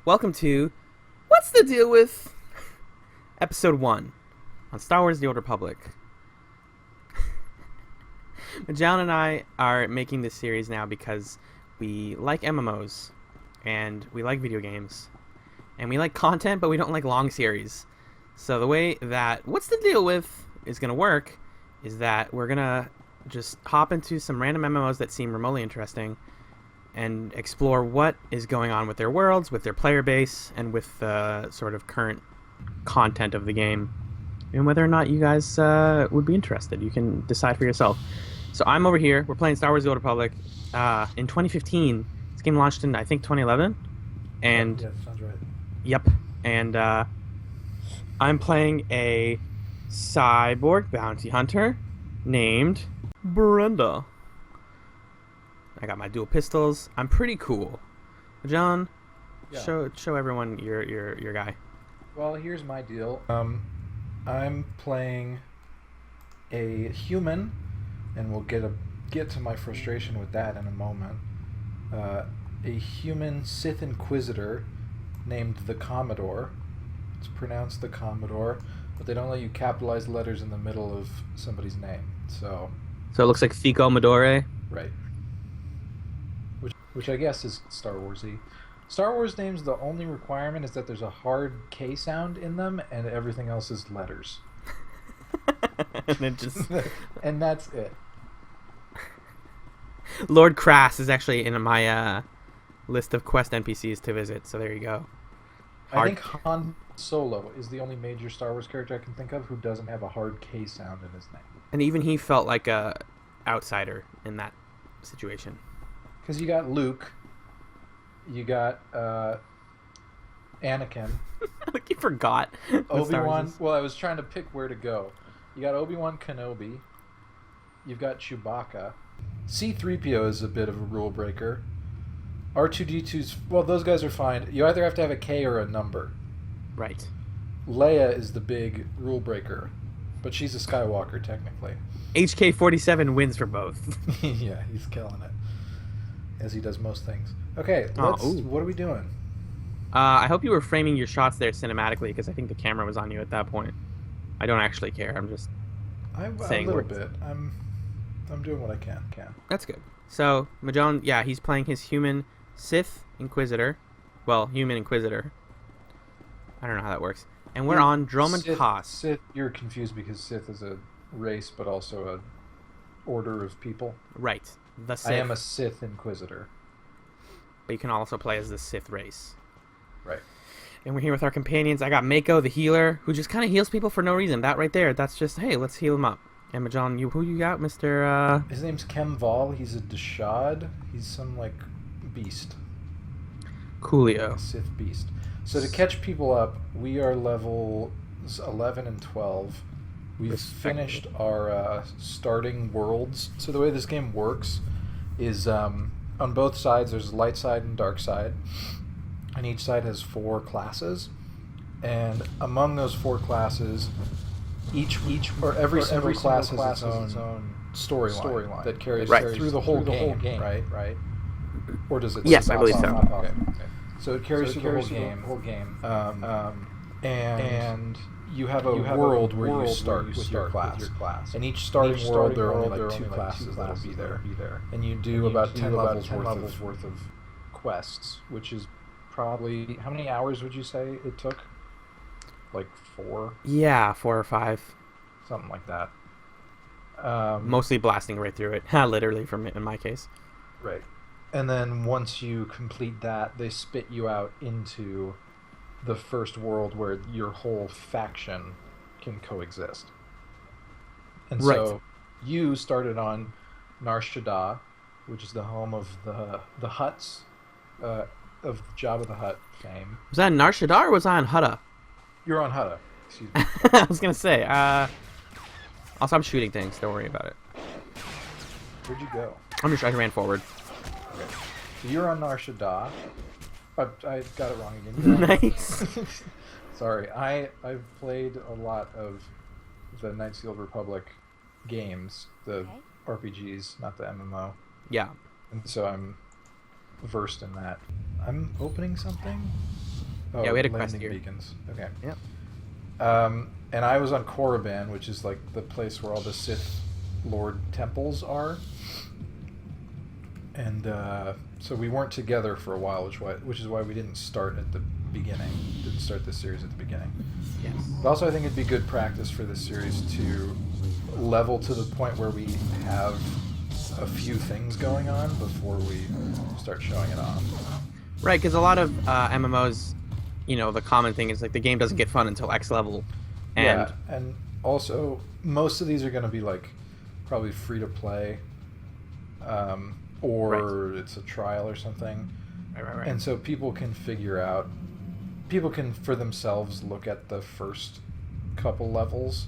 Welcome to What's the Deal with Episode 1 on Star Wars The Old Republic. Magellan and I are making this series now because we like MMOs, and we like video games, and we like content, but we don't like long series. So the way that What's the Deal with is going to work is that we're going to just hop into some random MMOs that seem remotely interesting and explore what is going on with their worlds, with their player base, and with the sort of current content of the game, and whether or not you guys would be interested. You can decide for yourself. So I'm over here. We're playing Star Wars The Old Republic in 2015. This game launched in, I think, 2011. And yeah, sounds right. Yep. And I'm playing a cyborg bounty hunter named Brenda. I got my dual pistols. I'm pretty cool. John, Yeah. show everyone your guy. Well, here's my deal. I'm playing a human, and we'll get to my frustration with that in a moment. A human Sith Inquisitor named the Commodore. It's pronounced the Commodore, but they don't let you capitalize letters in the middle of somebody's name. So it looks like Fico Midore. right. Which I guess is Star Wars-y. Star Wars names, the only requirement is that there's a hard K sound in them, and everything else is letters. And it just And that's it. Lord Crass is actually in my list of quest NPCs to visit. So there you go. I think Han Solo is the only major Star Wars character I can think of who doesn't have a hard K sound in his name. And even he felt like a outsider in that situation. Because you got Luke, you got Anakin, Like you forgot. what Star Wars Obi-Wan. is. Well, I was trying to pick where to go. You got Obi-Wan Kenobi, you've got Chewbacca. C-3PO is a bit of a rule breaker. R2-D2's, well, those guys are fine. You either have to have a K or a number. Right. Leia is the big rule breaker, but she's a Skywalker technically. HK-47 wins for both. Yeah, he's killing it, as he does most things. Okay, ooh. what are we doing? I hope you were framing your shots there cinematically, because I think the camera was on you at that point. I don't actually care. I'm just A saying little words. bit. I'm doing what I can. That's good. So Magellan, yeah, he's playing his human Sith Inquisitor. Well, human Inquisitor. I don't know how that works. And we're on Dromund Pass. Sith, you're confused because Sith is a race, but also a order of people. Right. The Sith. I am a Sith Inquisitor. But you can also play as the Sith race. Right. And we're here with our companions. I got Mako, the healer, who just kind of heals people for no reason. That right there, that's just, hey, let's heal him up. And Magellan, who you got, Mr. His name's Kem Val. He's a Deshad. He's some, like, beast. Coolio. A Sith beast. So to catch people up, we are level 11 and 12. We've Respectively. finished our starting worlds. So the way this game works is on both sides there's light side and dark side. And each side has 4 classes. And among those 4 classes, every single class has its own storyline that carries Right. through the whole game, right? Or does it? Yes, I believe so. Okay. So it carries through the whole game. And you have a world where you start with your class. And each starting world, there are only like 2 classes that'll be there. And you do about 10 levels worth of quests, which is probably, how many hours would you say it took? Like 4? Yeah, 4 or 5. Something like that. Mostly blasting right through it. Literally, in my case. Right. And then once you complete that, they spit you out into the first world where your whole faction can coexist. And Right. so you started on Nar Shaddaa, which is the home of the Hutts, of Jabba the Hutt fame. Was that Nar Shaddaa or was I on Hutta? You're on Hutta. Excuse me. I was gonna say. Also, I'm shooting things. Don't worry about it. Where'd you go? I ran forward. Okay. So you're on Nar Shaddaa. I got it wrong again. You're on- Nice. Sorry, I've played a lot of the Knights of the Old Republic games, the RPGs, not the MMO, Yeah. and so I'm versed in that. I'm opening something. Oh, Yeah, we had a quest landing here. beacons. Okay. Yep. And I was on Korriban, which is like the place where all the Sith Lord temples are. And so we weren't together for a while, which is why we didn't start at the beginning. Didn't start this series at the beginning. Yes. But also, I think it'd be good practice for this series to level to the point where we have a few things going on before we start showing it off. Right, because a lot of MMOs, the common thing is like the game doesn't get fun until X level, and Yeah, and also most of these are going to be like probably free to play, or it's a trial or something. Right. And so people can for themselves look at the first couple levels,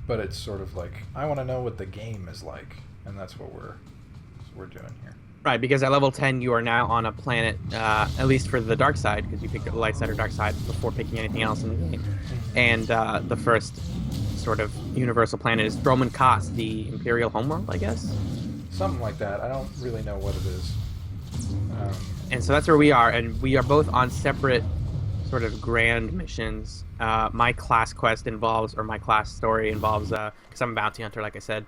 but it's sort of like, I want to know what the game is like, and that's what we're doing here. Right, because at level 10 you are now on a planet, at least for the dark side, because you pick the light side or dark side before picking anything else in the game. And the first sort of universal planet is Droman Kos, the Imperial homeworld, I guess. Something like that. I don't really know what it is. And so that's where we are, and we are both on separate sort of grand missions. My class quest involves, or my class story involves, because I'm a bounty hunter, like I said,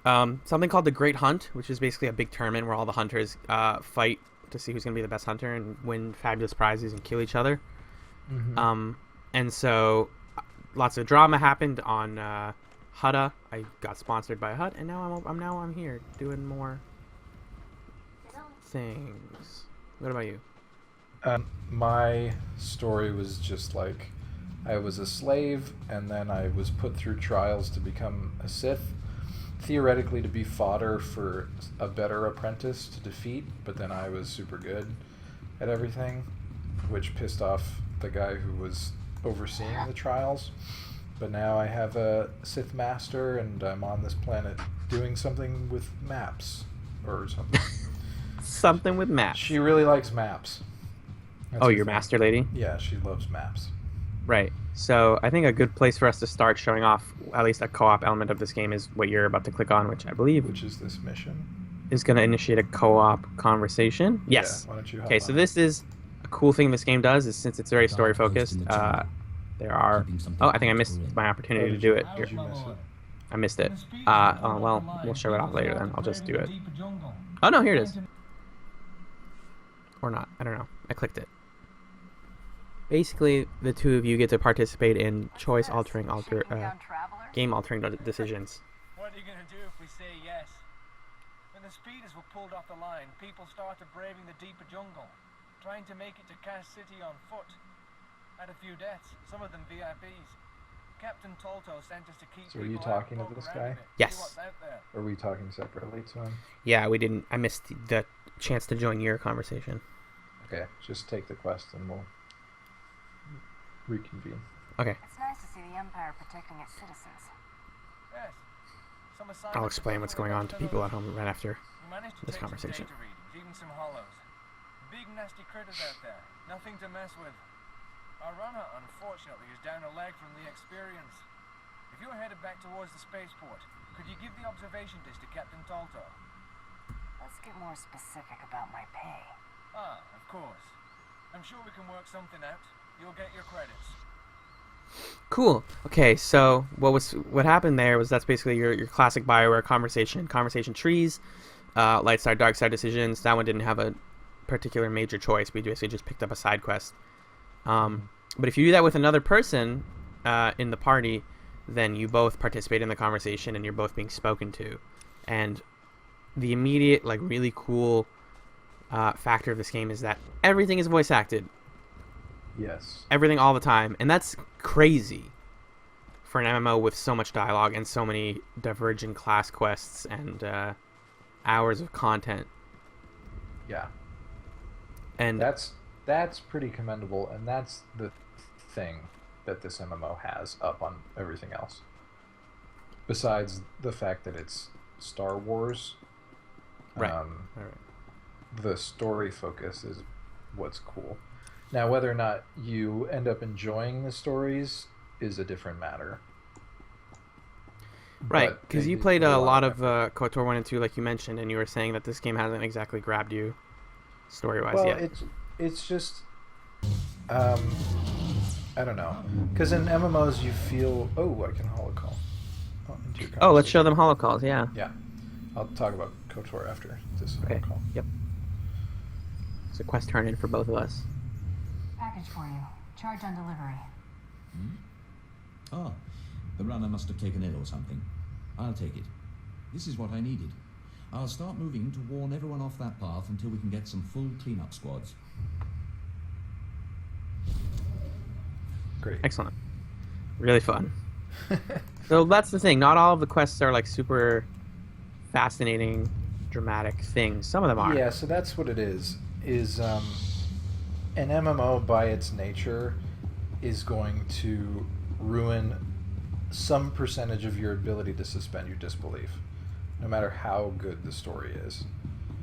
something called the Great Hunt, which is basically a big tournament where all the hunters fight to see who's going to be the best hunter and win fabulous prizes and kill each other. And so lots of drama happened on Hutta. I got sponsored by Hut, and now I'm here doing more things. What about you? My story was just like, I was a slave, and then I was put through trials to become a Sith, theoretically to be fodder for a better apprentice to defeat, but then I was super good at everything, which pissed off the guy who was overseeing the trials. But now I have a Sith master, and I'm on this planet doing something with maps or something. Something with maps. She really likes maps. That's Oh, her your thing. master lady? Yeah, she loves maps. Right. So I think a good place for us to start showing off at least a co-op element of this game is what you're about to click on, which I believe Which is this mission. is going to initiate a co-op conversation. Yes. Yeah, why don't you hop Okay, so on? this is a cool thing this game does is since it's very story focused, there are... Oh, I think I missed my opportunity to do it. Did you miss it? I missed it. Oh, well, we'll show it off later then. I'll just do it. Oh, no, here it is. Or not. I don't know. I clicked it. Basically, the two of you get to participate in game-altering decisions. What are you going to do if we say yes? When the speeders were pulled off the line, people started braving the deeper jungle, trying to make it to Cass City on foot. Had a few deaths, some of them VIPs. Captain Tolto sent us to keep So are you people out talking and to poke this around guy? a bit, see Yes. what's out there. Or are we talking separately to him? Yeah, we didn't... I missed the chance to join your conversation. Okay, just take the quest and we'll reconvene. Okay. It's nice to see the Empire protecting its citizens. Yes. Some I'll assignments explain what's going on to people at home right after. We managed to this take some conversation. data readings, even some hollows. Big nasty critters out there, nothing to mess with. Our runner, unfortunately, is down a leg from the experience. If you're headed back towards the spaceport, could you give the observation disc to Captain Tolto? Let's get more specific about my pay. Ah, of course. I'm sure we can work something out. You'll get your credits. Cool. Okay, so what happened there was that's basically your classic BioWare conversation trees, light side, dark side decisions. That one didn't have a particular major choice. We basically just picked up a side quest. But if you do that with another person in the party, then you both participate in the conversation and you're both being spoken to. And the immediate, really cool factor of this game is that everything is voice acted. Yes. Everything all the time. And that's crazy for an MMO with so much dialogue and so many divergent class quests and hours of content. Yeah. And that's pretty commendable, and that's the thing that this MMO has up on everything else. Besides the fact that it's Star Wars, Right. the story focus is what's cool. Now, whether or not you end up enjoying the stories is a different matter. Right, But because they you did played put a lot of effort. KOTOR 1 and 2, like you mentioned, and you were saying that this game hasn't exactly grabbed you story-wise Well, yet. it's just I don't know. Because in MMOs you feel... Oh, I can holocall. Into your Oh, let's show conversation. them holocalls, yeah. Yeah. I'll talk about KOTOR after this Okay, holocall. yep. It's a quest turn in for both of us. Package for you. Charge on delivery. Ah, the runner must have taken ill or something. I'll take it. This is what I needed. I'll start moving to warn everyone off that path until we can get some full cleanup squads. Great. Excellent. Really fun. So that's the thing. Not all of the quests are like super fascinating, dramatic things. Some of them are. Yeah, so that's what it is. An MMO by its nature is going to ruin some percentage of your ability to suspend your disbelief, no matter how good the story is.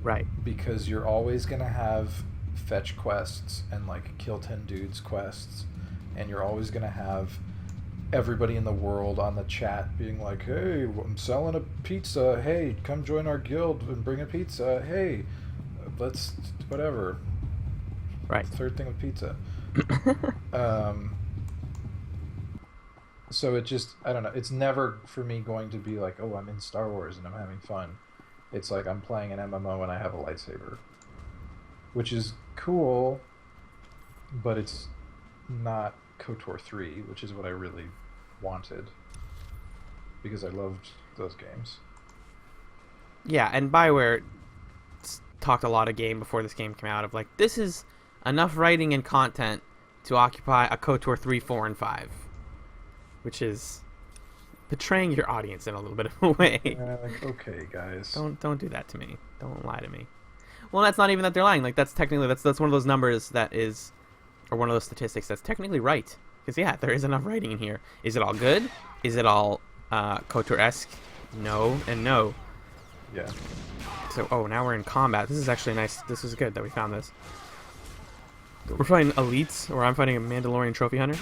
Right. Because you're always going to have fetch quests and like kill 10 dudes quests, and you're always going to have everybody in the world on the chat being like, hey, I'm selling a pizza, hey, come join our guild and bring a pizza, hey, let's whatever. Right. Third thing with pizza. So it just, I don't know, it's never for me going to be like, oh, I'm in Star Wars and I'm having fun. It's like I'm playing an MMO and I have a lightsaber, which is cool, but it's not KOTOR 3, which is what I really wanted, because I loved those games. Yeah, and BioWare talked a lot of game before this game came out of like, this is enough writing and content to occupy a KOTOR 3, 4, and 5. Which is betraying your audience in a little bit of a way. Like, okay, guys. Don't do that to me. Don't lie to me. Well, that's not even that they're lying. Like that's technically that's one of those numbers that is, or one of those statistics that's technically right. Because yeah, there is enough writing in here. Is it all good? Is it all KOTOR-esque? No and no. Yeah. So now we're in combat. This is actually nice. This is good that we found this. We're fighting elites, or I'm fighting a Mandalorian trophy hunter.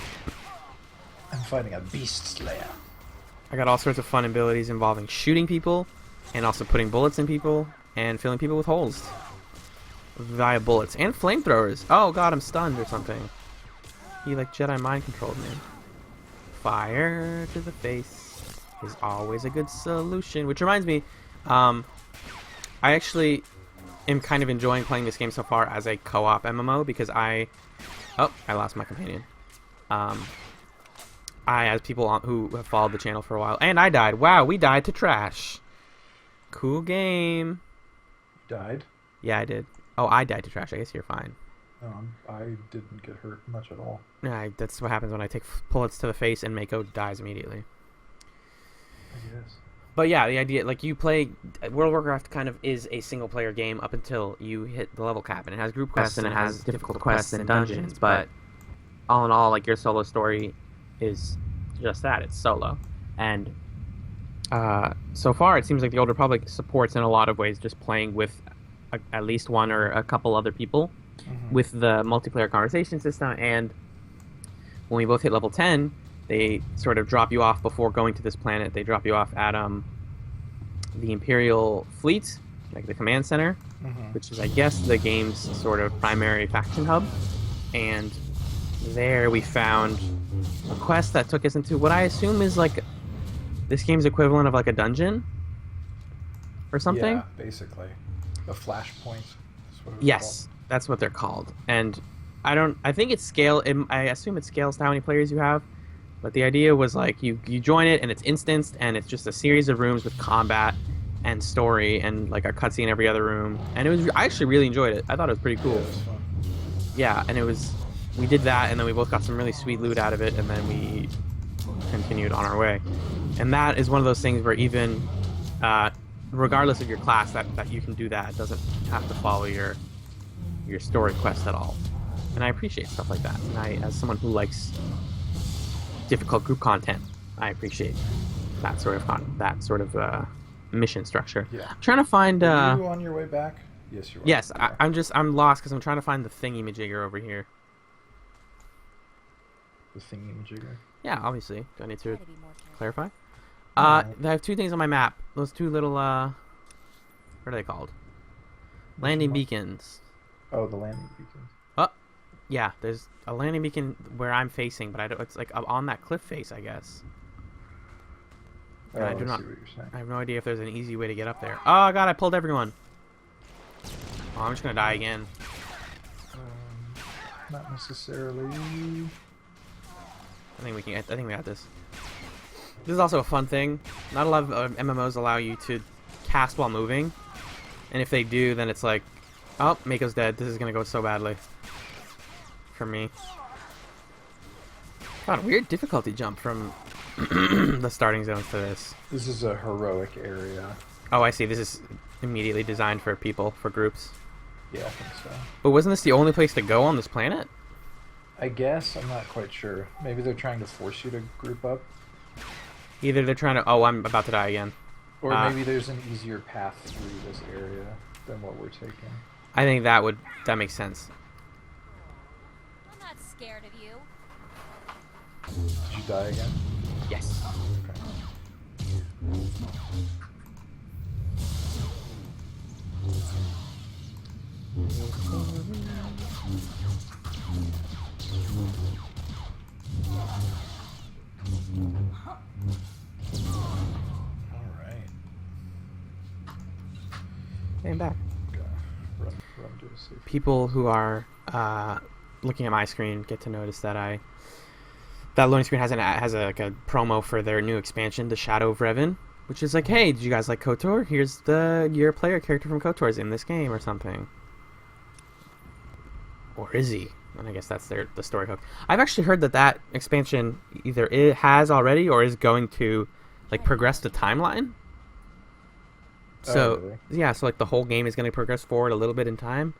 I'm fighting a beast slayer. I got all sorts of fun abilities involving shooting people, and also putting bullets in people, and filling people with holes via bullets, and flamethrowers. Oh god, I'm stunned or something. He like Jedi mind controlled me. Fire to the face is always a good solution. Which reminds me, I actually am kind of enjoying playing this game so far as a co-op MMO because I lost my companion. As people who have followed the channel for a while, and I died. Wow, we died to trash. Cool game. Died? Yeah, I did. Oh, I died to trash. I guess you're fine. No, I didn't get hurt much at all. Yeah, that's what happens when I take bullets to the face and Mako dies immediately. I guess. But yeah, the idea, like you play, World of Warcraft kind of is a single player game up until you hit the level cap, and it has group quests and it has difficult quests and dungeons, but all in all, like your solo story is just that, it's solo. And so far it seems like the Old Republic supports in a lot of ways just playing with at least one or a couple other people with the multiplayer conversation system, and when we both hit level 10 they sort of drop you off before going to this planet. They drop you off at the Imperial Fleet, like the command center, which is I guess the game's sort of primary faction hub, and there we found a quest that took us into what I assume is like this game's equivalent of like a dungeon or something. Yeah, basically. A flashpoint. Yes, that's what they're called. And I think it's I assume it scales to how many players you have, but the idea was like you join it and it's instanced and it's just a series of rooms with combat and story and like a cutscene every other room. And I actually really enjoyed it. I thought it was pretty cool. Yeah, it was fun. Yeah, and we did that, and then we both got some really sweet loot out of it, and then we continued on our way. And that is one of those things where even regardless of your class, that you can do that. It doesn't have to follow your story quest at all. And I appreciate stuff like that. And as someone who likes difficult group content, I appreciate that sort of mission structure. Yeah. I'm trying to find. Are you on your way back? Yes, you are. Yes, Okay. I'm lost because I'm trying to find the thingy-majigger over here. The thingy-majigger? Yeah, obviously. Do I need to clarify? No. I have two things on my map. Those two little, what are they called? Landing beacons. Oh, the landing beacons. Oh, Yeah, there's a landing beacon where I'm facing, but I don't. It's like on that cliff face, I guess. And I do not. see what you're saying. I have no idea if there's an easy way to get up there. Oh god, I pulled everyone. Oh, I'm just gonna die again. Not necessarily. I think we can. I think we got this. This is also a fun thing. Not a lot of MMOs allow you to cast while moving, and if they do, then it's like, oh, Mako's dead. This is gonna go so badly for me. God, weird difficulty jump from the starting zones to this. This is a heroic area. Oh, I see. This is immediately designed for people, for groups. Yeah, I think so. But wasn't this the only place to go on this planet? I guess. I'm not quite sure. Maybe they're trying to force you to group up. Either they're trying to... Oh, I'm about to die again. Or maybe there's an easier path through this area than what we're taking. I think that makes sense. I'm not scared of you. Did you die again? Yes. Alright. Hey, I'm back. Run to a safe. People who are looking at my screen get to notice that that loading screen has like a promo for their new expansion, The Shadow of Revan, which is like, hey, did you guys like KOTOR? Here's your player character from KOTOR is in this game or something. Or is he? And I guess that's the story hook. I've actually heard that expansion either it has already or is going to like progress the timeline. So really? yeah, so like the whole game is going to progress forward a little bit in time.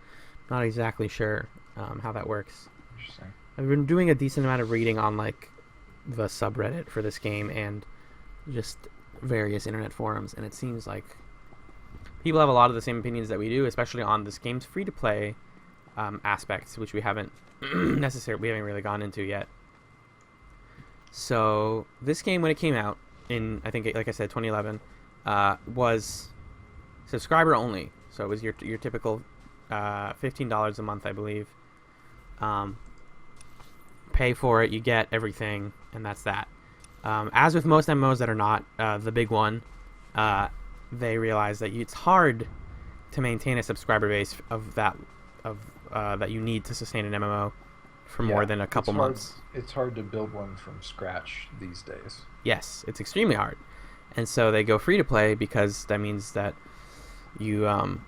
Not exactly sure how that works. Interesting. I've been doing a decent amount of reading on like the subreddit for this game and just various internet forums, and it seems like people have a lot of the same opinions that we do, especially on this game's free-to-play aspects, which we haven't really gone into yet. So this game, when it came out in, I think, like I said, 2011, was subscriber only. So it was your typical $15 a month, I believe. Pay for it, you get everything, and that's that. As with most MMOs that are not the big one, they realize that it's hard to maintain a subscriber base that you need to sustain an MMO for more than a couple months. It's hard to build one from scratch these days. Yes, it's extremely hard. And so they go free to play because that means that you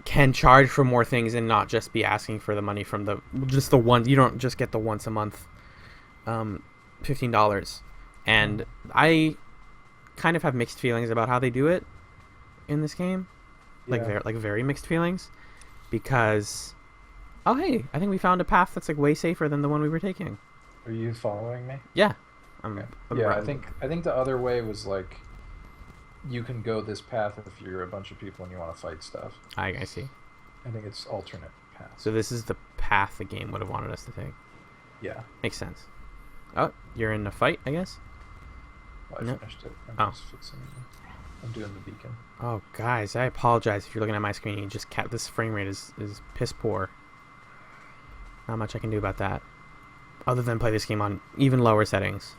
can charge for more things and not just be asking for the money from the one. You don't just get the once a month $15. And I kind of have mixed feelings about how they do it in this game. Yeah. Like very mixed feelings, because oh hey, I think we found a path that's like way safer than the one we were taking. Are you following me? Yeah. I think the other way was like you can go this path if you're a bunch of people and you want to fight stuff. I see. I think it's alternate paths. So this is the path the game would have wanted us to take. Yeah. Makes sense. Oh, you're in a fight, I guess? Well, I No. finished it. Oh. I'm just fixing it. I'm doing the beacon. Oh, guys, I apologize if you're looking at my screen and you just this frame rate is piss poor. Not much I can do about that, other than play this game on even lower settings.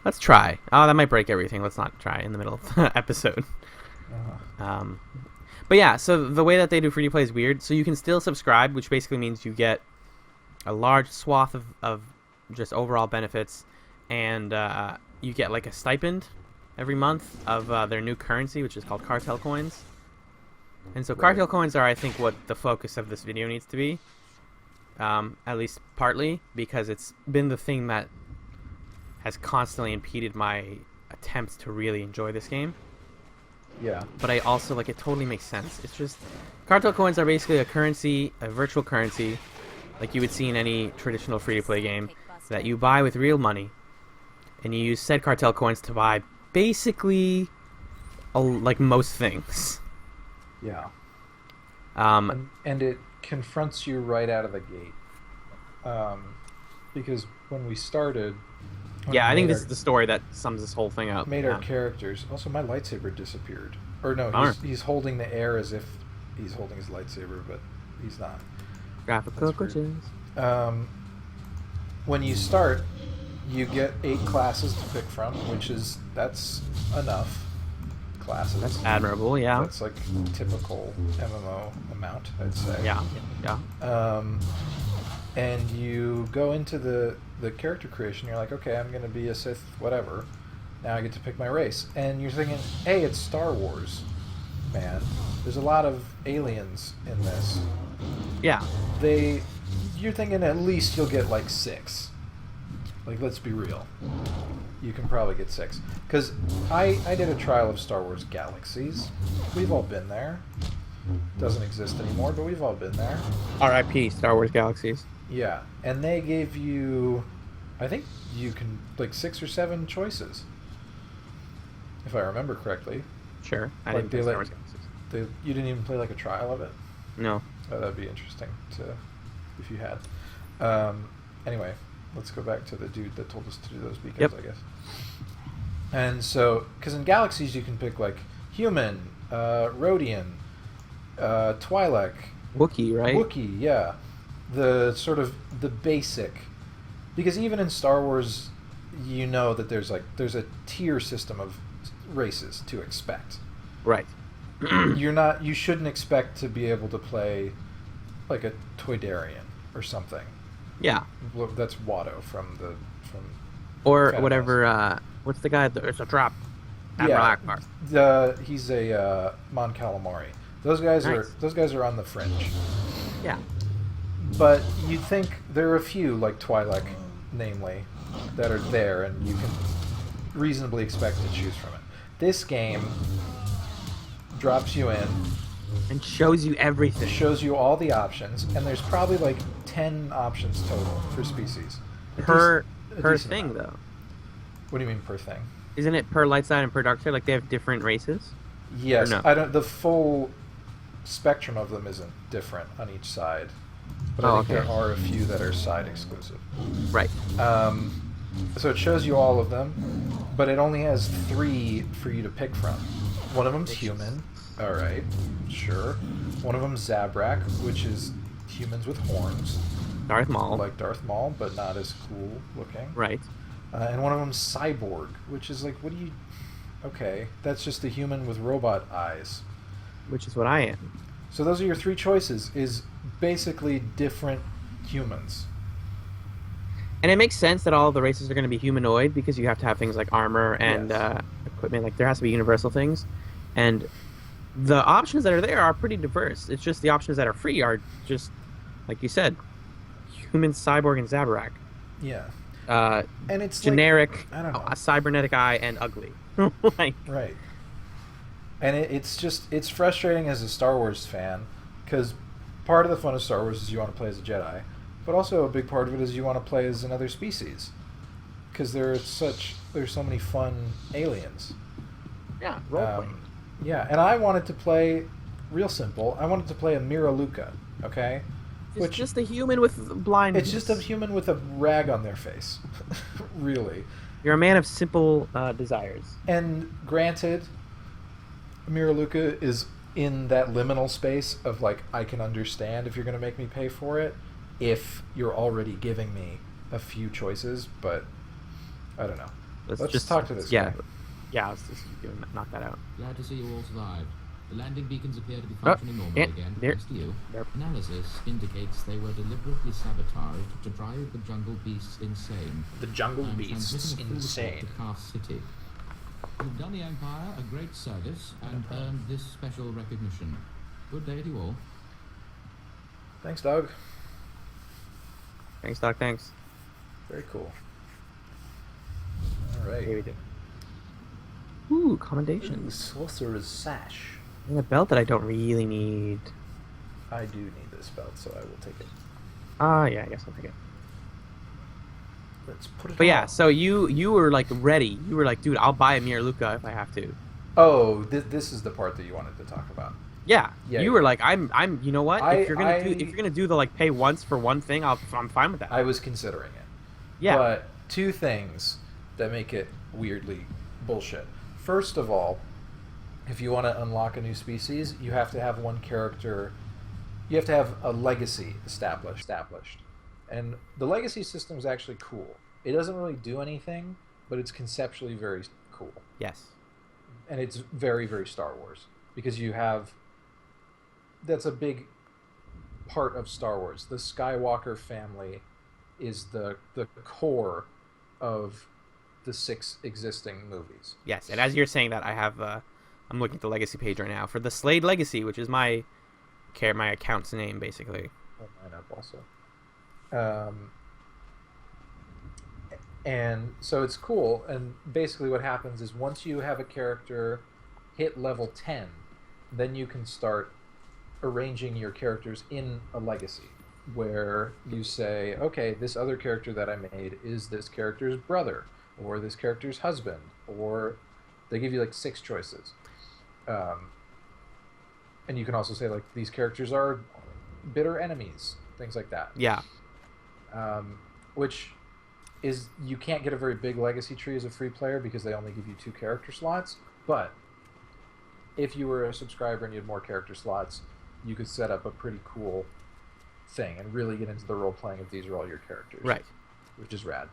Let's try. Oh, that might break everything. Let's not try in the middle of the episode. But yeah, so the way that they do free to play is weird. So you can still subscribe, which basically means you get a large swath of just overall benefits, and you get like a stipend every month of their new currency, which is called Cartel coins. And so Cartel coins are, I think, what the focus of this video needs to be, at least partly, because it's been the thing that has constantly impeded my attempts to really enjoy this game. Yeah. But I also, like, it totally makes sense. It's just, Cartel coins are basically a currency, a virtual currency, like you would see in any traditional free-to-play game, that you buy with real money. And you use said Cartel coins to buy basically, like, most things. Yeah. And And it confronts you right out of the gate. Because when we started... yeah, I think this is the story that sums this whole thing up. Made our characters... Also, my lightsaber disappeared. Or no, he's holding the air as if he's holding his lightsaber, but he's not. Graphical glitches. when you start, you get 8 classes to pick from, that's enough classes. That's admirable, yeah. That's like typical MMO amount, I'd say. Yeah. And you go into the character creation. You're like, okay, I'm going to be a Sith, whatever. Now I get to pick my race. And you're thinking, hey, it's Star Wars, man. There's a lot of aliens in this. Yeah. You're thinking at least you'll get like 6. Like, let's be real. You can probably get 6. Because I did a trial of Star Wars Galaxies. We've all been there. Doesn't exist anymore, but we've all been there. R.I.P. Star Wars Galaxies. Yeah. And they gave you, I think you can, like 6 or 7 choices. If I remember correctly. Sure. I Like, didn't play Star Wars Galaxies. You didn't even play like a trial of it? No. Oh, that'd be interesting if you had. Anyway, let's go back to the dude that told us to do those beacons, I guess. And so, because in Galaxies you can pick like human, Rhodian, Twi'lek, Wookiee, right? Wookiee, yeah. The sort of the basic, because even in Star Wars, you know that there's a tier system of races to expect. Right. You shouldn't expect to be able to play like a Toydarian or something. Yeah. That's Watto from or Phantom whatever. What's the guy? It's a drop. Yeah, he's a Mon Calamari. Those guys are on the fringe. Yeah. But you'd think there are a few like Twi'lek, namely, that are there, and you can reasonably expect to choose from it. This game drops you in and shows you everything. Shows you all the options, and there's probably like 10 options total for species. Per thing, amount. though. What do you mean per thing? Isn't it per light side and per dark side? Like they have different races? Yes. No? I don't. The full spectrum of them isn't different on each side, but I think there are a few that are side exclusive. Right. So it shows you all of them, but it only has 3 for you to pick from. One of them's human. All right, sure. One of them's Zabrak, which is humans with horns. Darth Maul. Like Darth Maul, but not as cool looking. Right. And one of them's Cyborg, which is like, what do you... Okay, that's just a human with robot eyes. Which is what I am. So those are your 3 choices, is basically different humans. And it makes sense that all of the races are going to be humanoid because you have to have things like armor and equipment. Like there has to be universal things. And the options that are there are pretty diverse. It's just the options that are free are just, like you said, human, cyborg, and Zabrak. Yeah. And it's generic, like, I don't know, a cybernetic eye, and ugly. Like, right. And it's frustrating as a Star Wars fan, because part of the fun of Star Wars is you want to play as a Jedi, but also a big part of it is you want to play as another species, because there's so many fun aliens. Yeah, role-playing. Yeah, and I wanted to play, real simple, I wanted to play a Miraluca, okay? It's just a human with blindness. It's just a human with a rag on their face. Really. You're a man of simple desires. And granted, Miraluca is in that liminal space of like, I can understand if you're going to make me pay for it, if you're already giving me a few choices, but I don't know. Let's just talk to this guy. Yeah, let's just knock that out. Glad to see you all survived. The landing beacons appear to be functioning normally again, thanks to you. Analysis indicates they were deliberately sabotaged to drive the jungle beasts insane. The jungle beasts insane. To Calf City. You've done the Empire a great service and earned this special recognition. Good day to you all. Thanks, Doug. Thanks, Doc. Thanks. Very cool. All right. Here we go. Ooh, commendations. Sorcerer's Sash. And a belt that I don't really need. I do need this belt, so I will take it. Yeah, I guess I'll take it. Let's put it But on. yeah, so you were like ready. You were like, dude, I'll buy a Miraluca if I have to. Oh, this is the part that you wanted to talk about. Yeah, Yeah, you yeah. were like, I'm. You know what? If you're gonna do the like pay once for one thing, I'm fine with that. I was considering it. Yeah. But 2 things that make it weirdly bullshit. First of all, if you want to unlock a new species, you have to have one character. You have to have a legacy established. And the legacy system is actually cool. It doesn't really do anything, but it's conceptually very cool. Yes. And it's very, very Star Wars. Because you have... That's a big part of Star Wars. The Skywalker family is the core of the 6 existing movies. Yes, and as you're saying that, I have... I'm looking at the legacy page right now for the Slade Legacy, which is my account's name, basically. I'll mine up also. And so it's cool, and basically what happens is once you have a character hit level 10, then you can start arranging your characters in a legacy, where you say, okay, this other character that I made is this character's brother, or this character's husband, or they give you like 6 choices. And you can also say, like, these characters are bitter enemies, things like that. Yeah. Which is, you can't get a very big legacy tree as a free player because they only give you 2 character slots. But if you were a subscriber and you had more character slots, you could set up a pretty cool thing and really get into the role playing of these are all your characters. Right. Which is rad.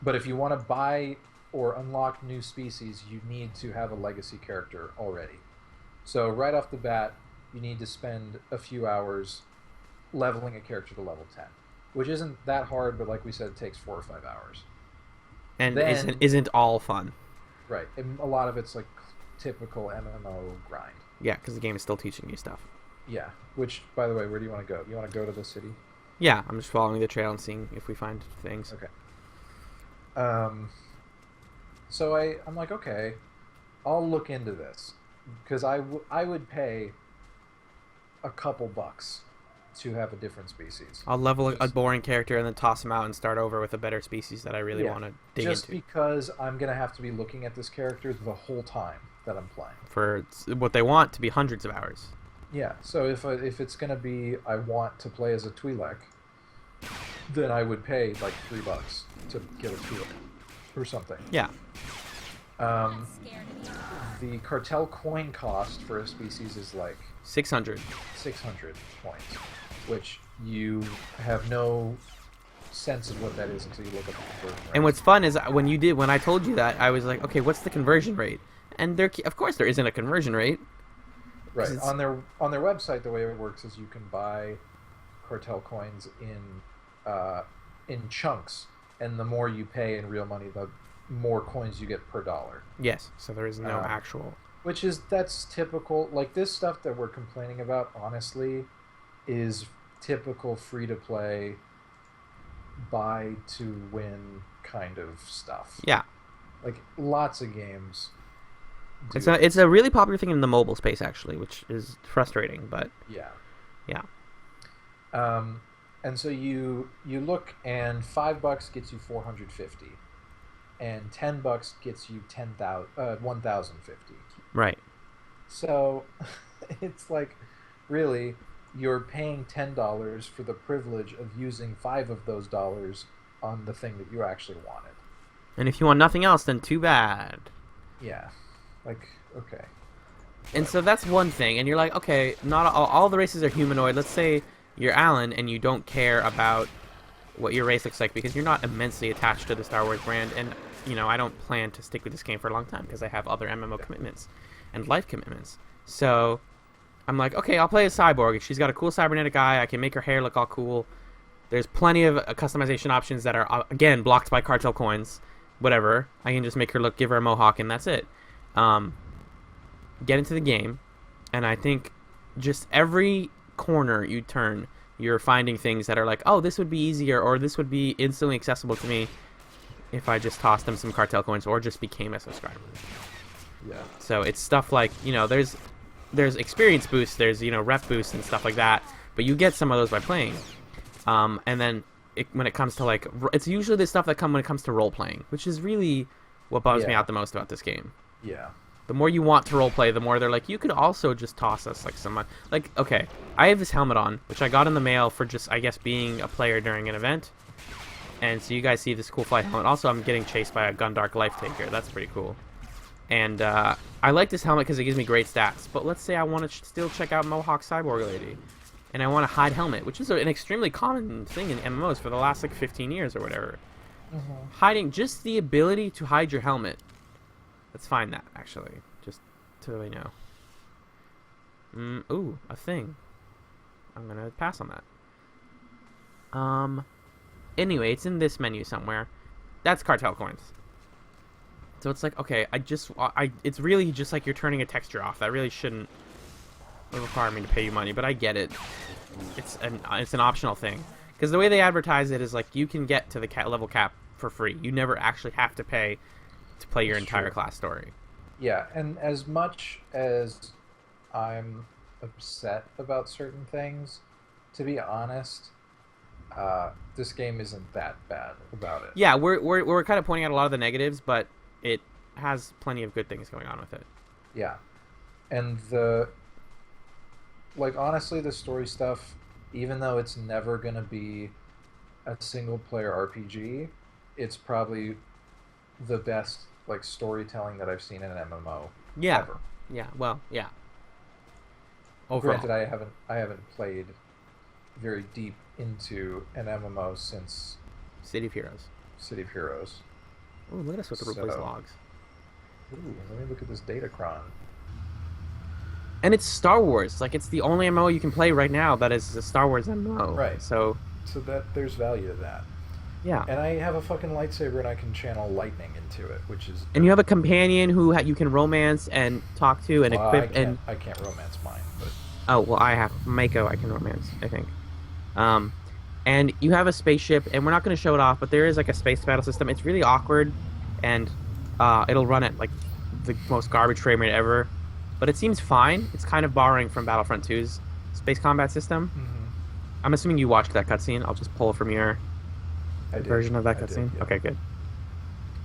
But if you want to buy or unlock new species, you need to have a legacy character already. So right off the bat, you need to spend a few hours leveling a character to level 10, which isn't that hard, but like we said, it takes 4 or 5 hours. And then, isn't all fun. Right. And a lot of it's like typical MMO grind. Yeah, because the game is still teaching you stuff. Yeah. Which, by the way, where do you want to go? You want to go to the city? Yeah, I'm just following the trail and seeing if we find things. Okay. So I'm like, okay, I'll look into this. Because I would pay a couple bucks to have a different species. I'll level a boring character and then toss him out and start over with a better species that I really want to dig just into. Because I'm going to have to be looking at this character the whole time that I'm playing. For what they want to be hundreds of hours. Yeah, so if it's going to be I want to play as a Twi'lek, then I would pay like $3 to get a Twi'lek or something. Yeah. The Cartel coin cost for a species is like 600 coins, which you have no sense of what that is until you look up the conversion rate. And what's fun is when I told you that, I was like, okay, what's the conversion rate? And of course there isn't a conversion rate. Right. On their website, the way it works is you can buy Cartel coins in chunks, and the more you pay in real money, the more coins you get per dollar. Yes, so there is no actual... That's typical. Like, this stuff that we're complaining about, honestly, is typical free-to-play, buy-to-win kind of stuff. Yeah. Like, lots of games... It's a really popular thing in the mobile space, actually, which is frustrating, but... Yeah. Yeah. And so you look, and $5 gets you 450. And $10 gets you 1,050. Right. So it's like, really, you're paying $10 for the privilege of using 5 of those dollars on the thing that you actually wanted. And if you want nothing else, then too bad. Yeah. Like, okay. And so that's one thing, and you're like, okay, not all the races are humanoid. Let's say you're Allen and you don't care about what your race looks like because you're not immensely attached to the Star Wars brand, and I don't plan to stick with this game for a long time because I have other MMO commitments and life commitments. So I'm like, okay, I'll play a cyborg. She's got a cool cybernetic eye. I can make her hair look all cool. There's plenty of customization options that are, again, blocked by Cartel coins. Whatever. I can just make her give her a mohawk, and that's it. Get into the game, and I think just every corner you turn, you're finding things that are like, oh, this would be easier, or this would be instantly accessible to me if I just tossed them some Cartel coins or just became a subscriber. Yeah. So it's stuff like, there's experience boosts, there's, rep boosts and stuff like that, but you get some of those by playing. And then when it comes to, like, it's usually the stuff that when it comes to role-playing, which is really what bugs me out the most about this game. Yeah. The more you want to roleplay, the more they're like, you could also just toss us, like, some... Like, okay, I have this helmet on, which I got in the mail for just, I guess, being a player during an event. And so you guys see this cool flight helmet. Also, I'm getting chased by a Gundark Life Taker. That's pretty cool. And I like this helmet because it gives me great stats. But let's say I want to still check out Mohawk Cyborg Lady. and I want to hide helmet, which is an extremely common thing in MMOs for the last like 15 years or whatever. Hiding, just the ability to hide your helmet. Let's find that, actually, just to really know. Ooh, a thing. I'm gonna pass on that. Anyway, it's in this menu somewhere. That's Cartel coins. So it's like, okay, it's really just like you're turning a texture off. That really shouldn't require me to pay you money, but I get it. It's an optional thing. Because the way they advertise it is like you can get to the level cap for free. You never actually have to pay to play your entire class story. Yeah, and as much as I'm upset about certain things, to be honest, this game isn't that bad about it. Yeah, we're kind of pointing out a lot of the negatives, but it has plenty of good things going on with it. Yeah, and honestly, the story stuff, even though it's never gonna be a single player RPG, it's probably the best like storytelling that I've seen in an MMO. Yeah. Ever. Yeah. Well, yeah. Overall. Granted, I haven't played very deep into an MMO since City of Heroes. Ooh, Ooh, look at us with the replace logs. Ooh, let me look at this Datacron. And it's Star Wars. Like, it's the only MMO you can play right now that is a Star Wars MMO. Right. So that there's value to that. Yeah. And I have a fucking lightsaber and I can channel lightning into it, which is... And you have a companion who you can romance and talk to and equip. I can't romance mine, but... Oh, well, I have Mako I can romance, I think. And you have a spaceship, and we're not going to show it off, but there is like a space battle system. It's really awkward, and it'll run at like the most garbage frame rate ever. But it seems fine. It's kind of borrowing from Battlefront 2's space combat system. I'm assuming you watched that cutscene. I'll just pull from your version of that cutscene. Yeah. Okay, good.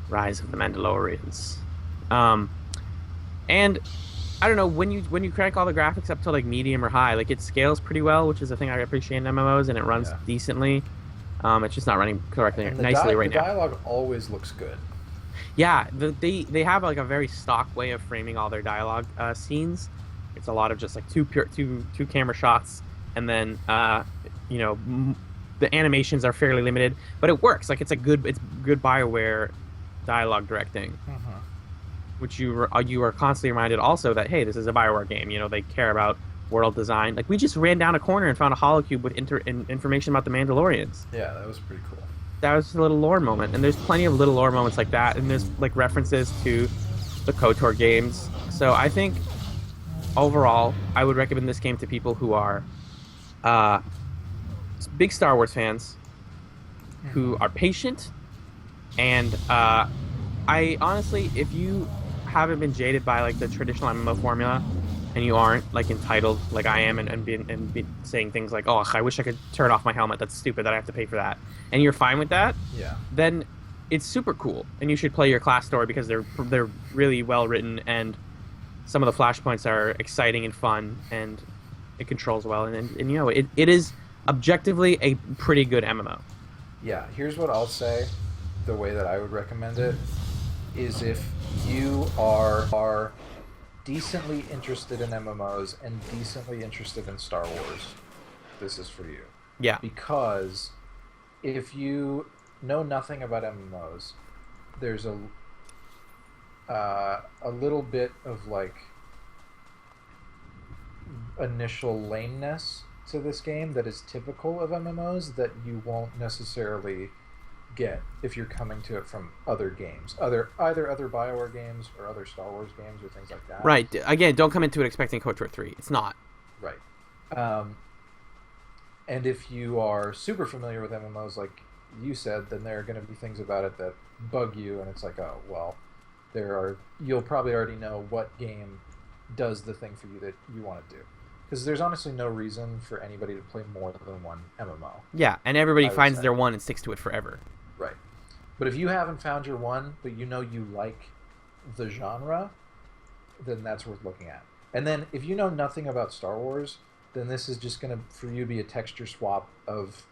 Rise of the Mandalorians. And I don't know, when you crank all the graphics up to like medium or high, like it scales pretty well, which is a thing I appreciate in MMOs, and it runs decently. It's just not running correctly nicely right now. The dialogue always looks good. Yeah, they have like a very stock way of framing all their dialogue scenes. It's a lot of just like two camera shots, and then the animations are fairly limited, but it works. Like it's good BioWare dialogue directing, which you are constantly reminded also that hey, this is a BioWare game. You know, they care about world design. Like we just ran down a corner and found a holocube with information about the Mandalorians. Yeah, that was pretty cool. That was a little lore moment, and there's plenty of little lore moments like that, and there's like references to the KOTOR games. So I think overall, I would recommend this game to people who are big Star Wars fans, who are patient, and I honestly, if you haven't been jaded by like the traditional MMO formula, and you aren't like entitled like I am and be saying things like, oh, I wish I could turn off my helmet, that's stupid that I have to pay for that, and you're fine with that, then it's super cool, and you should play your class story because they're really well written, and some of the flashpoints are exciting and fun, and it controls well, and you know, it is objectively a pretty good MMO. Yeah, here's what I'll say, the way that I would recommend it is if you are decently interested in MMOs and decently interested in Star Wars, this is for you. Yeah. Because if you know nothing about MMOs, there's a little bit of like initial lameness to this game that is typical of MMOs that you won't necessarily get if you're coming to it from other games, either other BioWare games or other Star Wars games or things like that. Right. Again, don't come into it expecting KOTOR 3. It's not. Right. And if you are super familiar with MMOs, like you said, then there are going to be things about it that bug you, and it's like, oh, well, you'll probably already know what game does the thing for you that you want to do. Because there's honestly no reason for anybody to play more than one MMO. Yeah, and everybody finds their one and sticks to it forever. Right. But if you haven't found your one, but you know you like the genre, then that's worth looking at. And then if you know nothing about Star Wars, then this is just going to, for you, be a texture swap of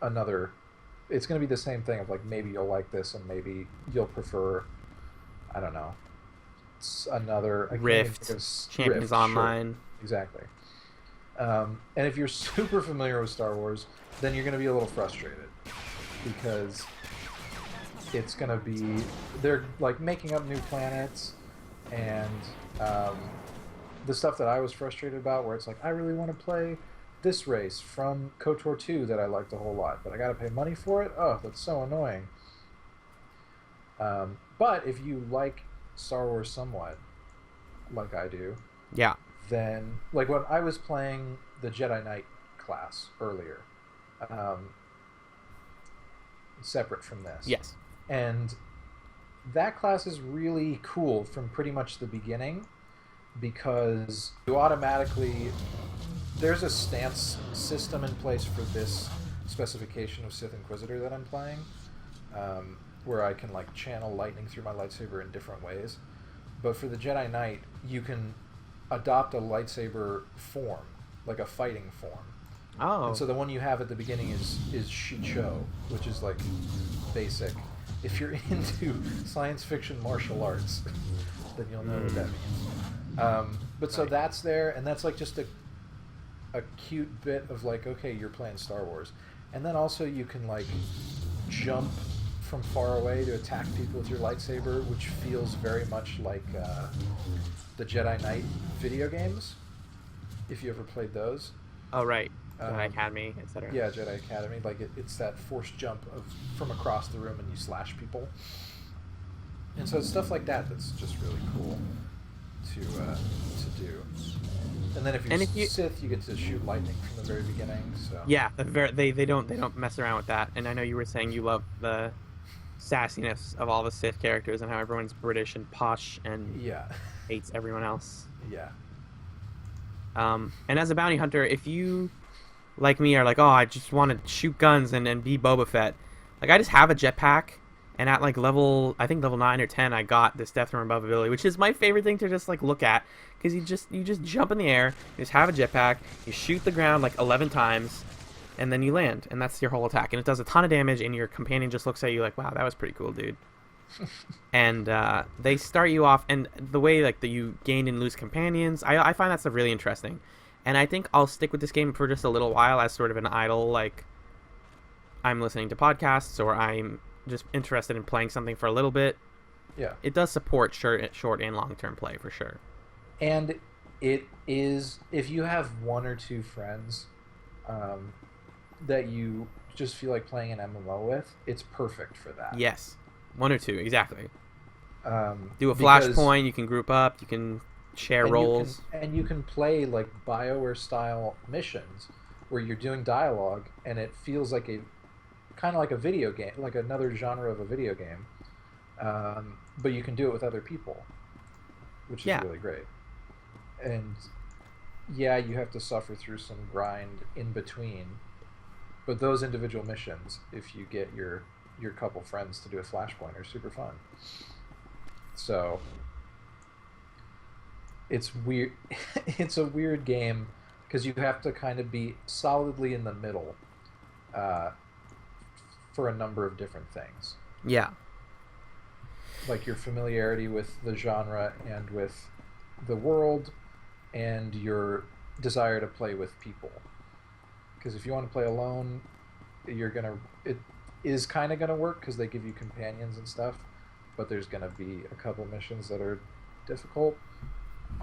another. It's going to be the same thing of like, maybe you'll like this and maybe you'll prefer, I don't know, another... Rift, Champions Online. Sure. Exactly. And if you're super familiar with Star Wars, then you're going to be a little frustrated because it's going to be they're like making up new planets and the stuff that I was frustrated about, where it's like I really want to play this race from KOTOR 2 that I liked a whole lot, but I got to pay money for it. Oh, that's so annoying. But if you like Star Wars somewhat, like I do, Yeah. then like when I was playing the Jedi Knight class earlier, separate from this, Yes. and that class is really cool from pretty much the beginning because you automatically there's a stance system in place for this specification of Sith Inquisitor that I'm playing, where I can like channel lightning through my lightsaber in different ways. But for the Jedi Knight, you can adopt a lightsaber form, like a fighting form. Oh. And so the one you have at the beginning is Shicho, which is like basic. If you're into science fiction martial arts, then you'll know what that means. But so Right. that's there, and that's like just a cute bit of like, okay, you're playing Star Wars. And then also you can like jump from far away to attack people with your lightsaber, which feels very much like the Jedi Knight video games, if you ever played those. Oh, right. Jedi Academy, etc. Yeah, Jedi Academy. Like it's that forced jump from across the room and you slash people. And so it's stuff like that that's just really cool to do. And then if you're Sith, you get to shoot lightning from the very beginning. So Yeah, they don't mess around with that. And I know you were saying you love the sassiness of all the Sith characters and how everyone's British and posh and yeah, hates everyone else. yeah. And as a bounty hunter, if you, like me, are like, oh, I just want to shoot guns and be Boba Fett, like I just have a jetpack, and at like level 9 or 10, I got this Death from Above ability, which is my favorite thing to just like look at, because you just jump in the air, you just have a jetpack, you shoot the ground like 11 times, and then you land, and that's your whole attack, and it does a ton of damage, and your companion just looks at you like, wow, that was pretty cool, dude. And they start you off, and the way like that you gain and lose companions, I find that stuff really interesting, and I think I'll stick with this game for just a little while as sort of an idle, like I'm listening to podcasts or I'm just interested in playing something for a little bit. Yeah. It does support short and long term play for sure. And it is, if you have one or two friends that you just feel like playing an MMO with, it's perfect for that. Yes, one or two exactly. Do a Because- flashpoint. You can group up. You can share roles. And you can play like BioWare style missions where you're doing dialogue and it feels like a kind of like a video game, like another genre of a video game. But you can do it with other people, which is Yeah. really great. And yeah, you have to suffer through some grind in between. But those individual missions, if you get your couple friends to do a flashpoint, are super fun. So it's weird. It's a weird game because you have to kind of be solidly in the middle for a number of different things. Yeah. Like your familiarity with the genre and with the world and your desire to play with people. Because if you want to play alone, it is kind of gonna work because they give you companions and stuff, but there's gonna be a couple missions that are difficult.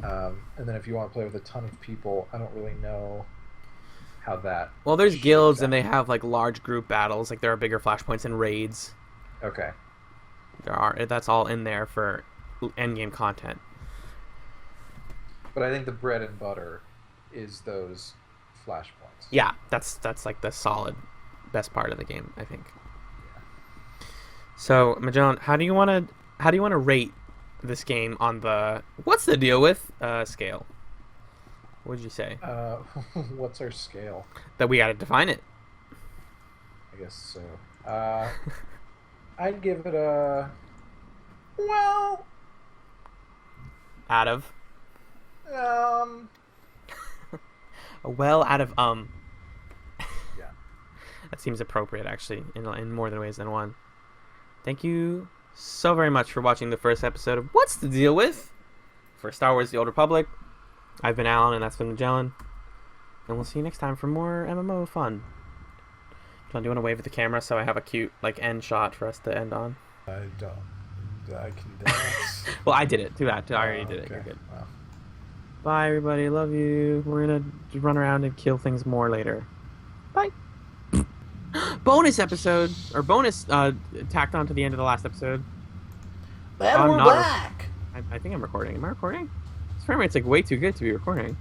And then if you want to play with a ton of people, I don't really know how that. Well, there's shakes guilds out. and they have like large group battles. Like there are bigger flashpoints and raids. Okay. That's all in there for endgame content. But I think the bread and butter is those flashpoints. Yeah, that's like the solid best part of the game, I think. So, Magellan, how do you want to rate this game on the what's the deal with scale? What did you say? What's our scale? That we got to define it. I guess so. I'd give it a well. Out of Um. a well out of Yeah. That seems appropriate, actually, in more than ways than one. Thank you so very much for watching the first episode of What's the Deal With? For Star Wars The Old Republic. I've been Alan, and that's been Magellan. And we'll see you next time for more MMO fun. John, do you want to wave at the camera so I have a cute end shot for us to end on? I don't. I can dance. Well, I did it. Too bad. I already did it. Okay. You're good. Wow. Bye, everybody. Love you. We're gonna run around and kill things more later. Bye. Bonus episode, or bonus tacked on to the end of the last episode. And we're back! I think I'm recording. Am I recording? This frame rate's like way too good to be recording.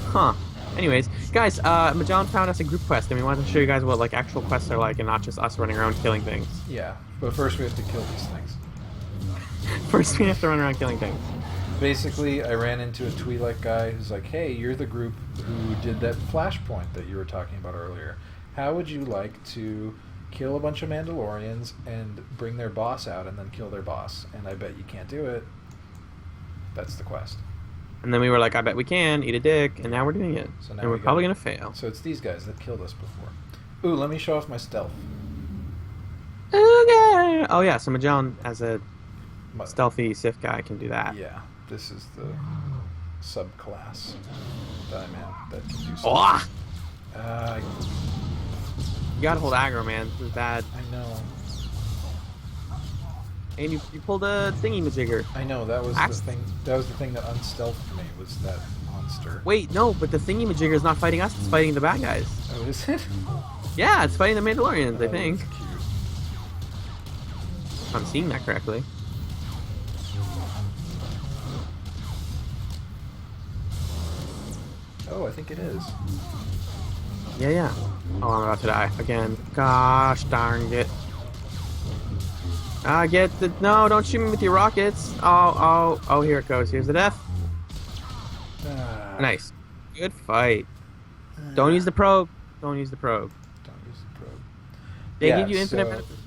Huh. Anyways, guys, Magellan found us a group quest, and we wanted to show you guys what actual quests are like, and not just us running around killing things. Yeah, but first we have to kill these things. First, we have to run around killing things. Basically, I ran into a Twi'lek guy who's like, hey, you're the group who did that flashpoint that you were talking about earlier. How would you like to kill a bunch of Mandalorians and bring their boss out and then kill their boss? And I bet you can't do it. That's the quest. And then we were like, I bet we can, eat a dick, and now we're doing it. So now and we're probably going to fail. So it's these guys that killed us before. Ooh, let me show off my stealth. Okay. Oh, yeah, so Magellan, as a stealthy Sith guy, can do that. Yeah, this is the subclass that I'm in that can do Oh! something. You gotta hold aggro, man. This is bad. I know. And you pulled a thingy-majigger. I know, that was Axe. the thing. That was the thing that unstealthed me, was that monster. Wait, no, but the thingy-majigger is not fighting us, it's fighting the bad guys. Oh, is it? Yeah, it's fighting the Mandalorians, I think. That's cute. If I'm seeing that correctly. Oh, I think it is. Yeah. Oh, I'm about to die again. Gosh darn it. Get the... No, don't shoot me with your rockets. Oh, here it goes. Here's the death. Nice. Good fight. Don't use the probe. Don't use the probe. Don't use the probe. They give you infinite benefits.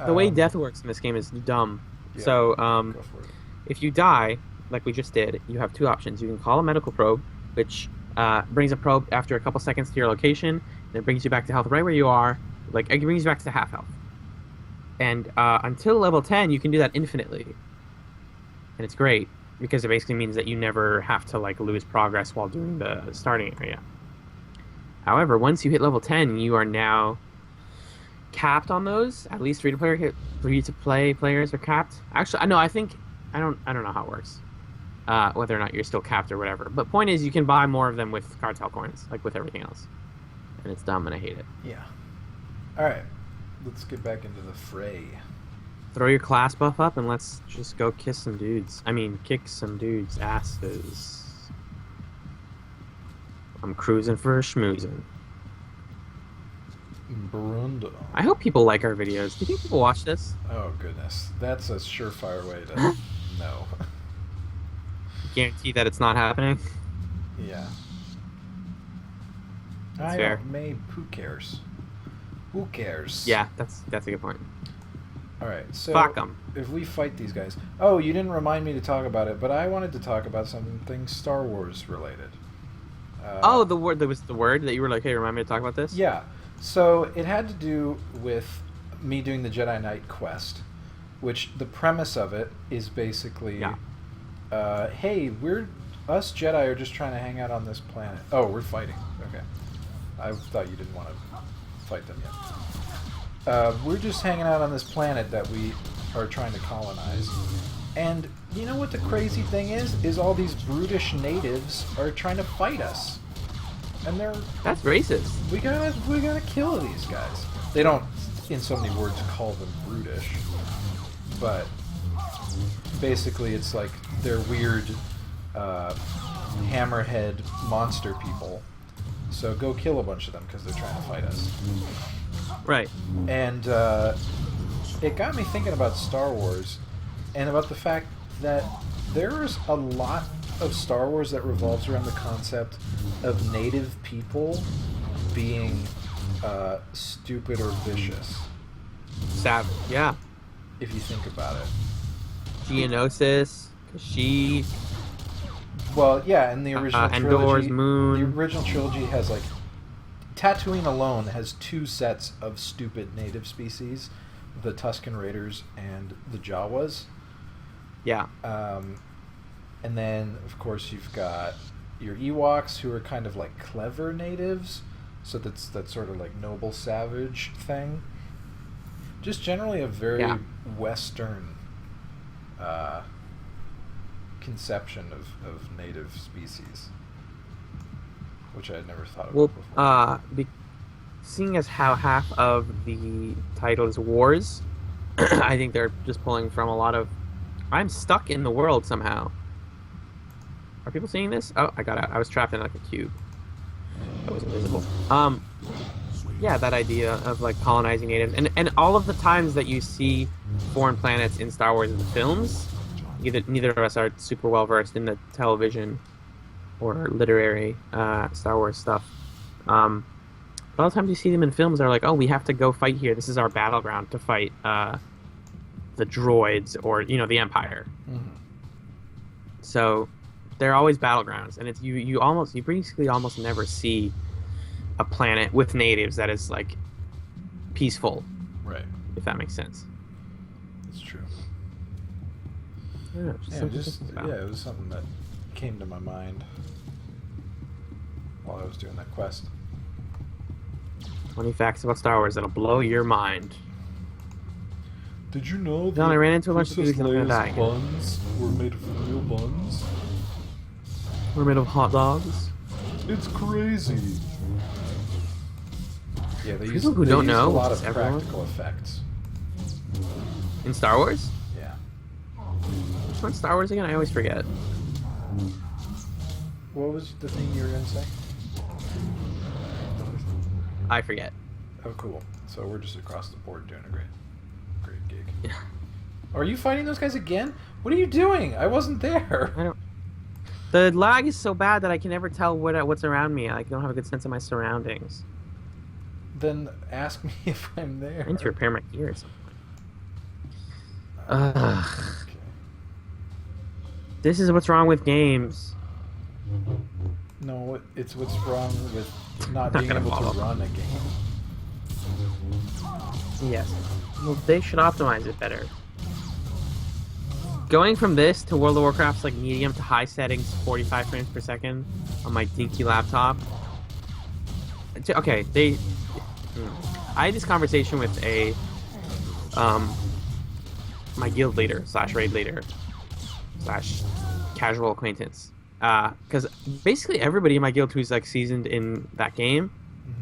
The way death works in this game is dumb. Yeah, So, go for it. if you die, like we just did, you have two options. You can call a medical probe, which brings a probe after a couple seconds to your location, and it brings you back to health right where you are. Like, it brings you back to half health. And until level 10, you can do that infinitely. And it's great, because it basically means that you never have to lose progress while doing the starting area. However, once you hit level 10, you are now capped on those. At least free-to-play players are capped. Actually, no, I don't know how it works. Whether or not you're still capped or whatever. But point is, you can buy more of them with Cartel coins, like with everything else. And it's dumb, and I hate it. Yeah. Alright. Let's get back into the fray. Throw your class buff up, and let's just go kick some dudes' asses. I'm cruising for a schmoozing. Brundo. I hope people like our videos. Do you think people watch this? Oh, goodness. That's a surefire way to know. Guarantee that it's not happening? Yeah. That's I fair. don't, maybe, who cares? Who cares? Yeah, that's a good point. Alright, so Fuck 'em. if we fight these guys... Oh, you didn't remind me to talk about it, but I wanted to talk about something Star Wars related. The word, that was the word that you were like, hey, remind me to talk about this? Yeah. So it had to do with me doing the Jedi Knight quest, which the premise of it is basically, hey, us Jedi are just trying to hang out on this planet. Oh, we're fighting. Okay. I thought you didn't want to fight them yet. We're just hanging out on this planet that we are trying to colonize. And you know what the crazy thing is? Is all these brutish natives are trying to fight us. And That's racist. we gotta kill these guys. They don't, in so many words, call them brutish, but basically it's like they're weird hammerhead monster people. So go kill a bunch of them because they're trying to fight us. Right. And it got me thinking about Star Wars and about the fact that there's a lot of Star Wars that revolves around the concept of native people being stupid or vicious. Savage. Yeah. If you think about it. Geonosis, Kashyyyk. Well, yeah, and the original Endor's trilogy, moon. the original trilogy has Tatooine alone has two sets of stupid native species, the Tusken Raiders and the Jawas. Yeah. And then, of course, you've got your Ewoks, who are kind of like clever natives, so that's that sort of like noble savage thing. Just generally a very Western conception of native species, which I had never thought about before. Seeing as how half of the title is wars, I think they're just pulling from a lot of. I'm stuck in the world somehow. Are people seeing this? Oh, I got out. I was trapped in like a cube. I was invisible. Yeah, that idea of like colonizing natives, and all of the times that you see foreign planets in Star Wars in the films, neither of us are super well versed in the television or literary Star Wars stuff. But all the times you see them in films, they're like, "Oh, we have to go fight here. This is our battleground to fight the droids or the Empire." Mm-hmm. So they're always battlegrounds, and it's you basically almost never see a planet with natives that is like peaceful, right? If that makes sense. It's true. Yeah, it was something that came to my mind while I was doing that quest. 20 facts about Star Wars that'll blow your mind. Did you know I ran into a bunch of Princess people and I'm gonna die. buns were made of real buns? We're made of hot dogs. It's crazy. Yeah, they used People who don't know, a lot which of is everyone, practical effects. in Star Wars. Yeah. Which one's Star Wars again? I always forget. What was the thing you were gonna say? I forget. Oh, cool. So we're just across the board doing a great gig. Yeah. Are you fighting those guys again? What are you doing? I wasn't there. I don't. The lag is so bad that I can never tell what's around me. I don't have a good sense of my surroundings. Then ask me if I'm there. I need to repair my gear at some point. Okay. This is what's wrong with games. No, it's what's wrong with not being gonna able to follow. run a game. Yes. Well, they should optimize it better. Going from this to World of Warcraft's like medium to high settings, 45 frames per second on my dinky laptop. Okay, I had this conversation with my guild leader / raid leader / casual acquaintance. Because basically everybody in my guild who's like seasoned in that game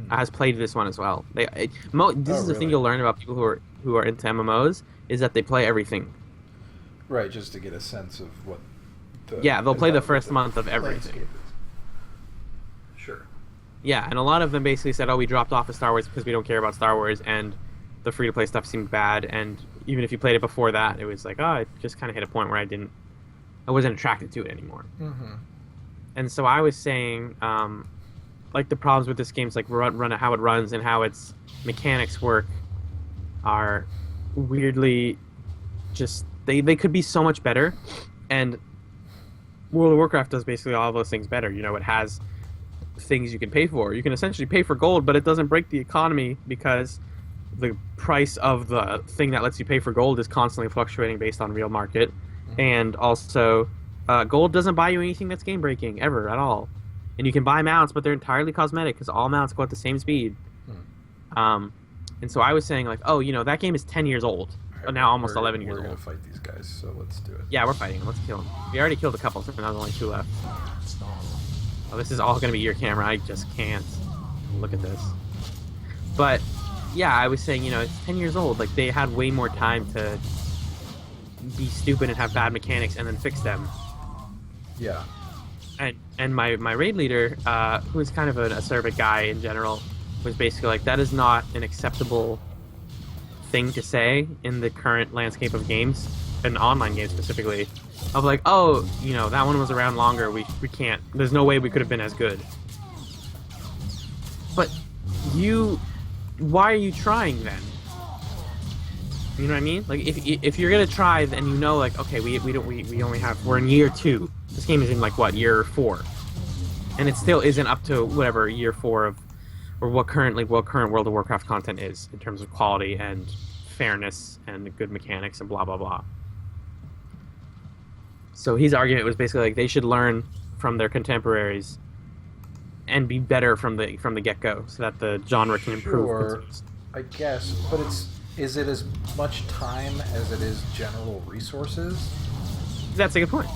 has played this one as well. This is the thing really? you'll learn about people who are into MMOs is that they play everything. Right, just to get a sense of what. They'll play the first month of everything. Sure. Yeah, and a lot of them basically said, "Oh, we dropped off of Star Wars because we don't care about Star Wars, and the free-to-play stuff seemed bad." And even if you played it before that, it was like, "Oh, it just kind of hit a point where I wasn't attracted to it anymore." Mm-hmm. And so I was saying, like the problems with this game's like run how it runs and how its mechanics work are weirdly just they could be so much better. And World of Warcraft does basically all of those things better. It has things you can pay for. You can essentially pay for gold, but it doesn't break the economy because the price of the thing that lets you pay for gold is constantly fluctuating based on real market. Mm-hmm. And also, gold doesn't buy you anything that's game breaking ever at all. And you can buy mounts, but they're entirely cosmetic because all mounts go at the same speed. And so I was saying like, oh, that game is 10 years old. Right, now almost 11 years old. We're old. gonna fight these guys, so let's do it. Yeah, we're fighting. Let's kill them. We already killed a couple, so now there's only 2 left. Oh, this is all going to be your camera. I just can't. Look at this. But, yeah, I was saying, it's 10 years old. Like, they had way more time to be stupid and have bad mechanics and then fix them. Yeah. And my raid leader, who is kind of an acerbic guy in general, was basically like, that is not an acceptable thing to say in the current landscape of games, and online games specifically, of like, oh, that one was around longer, we can't, there's no way we could have been as good. But why are you trying then? You know what I mean? Like, if you're gonna try, then like, okay, we're in year 2. This game is in like what, year 4, and it still isn't up to whatever year 4 of, or what current World of Warcraft content is in terms of quality and fairness and good mechanics and blah blah blah. So his argument was basically like they should learn from their contemporaries and be better from the get-go, so that the genre can improve. Sure, I guess, but is it as much time as it is general resources? That's a good point.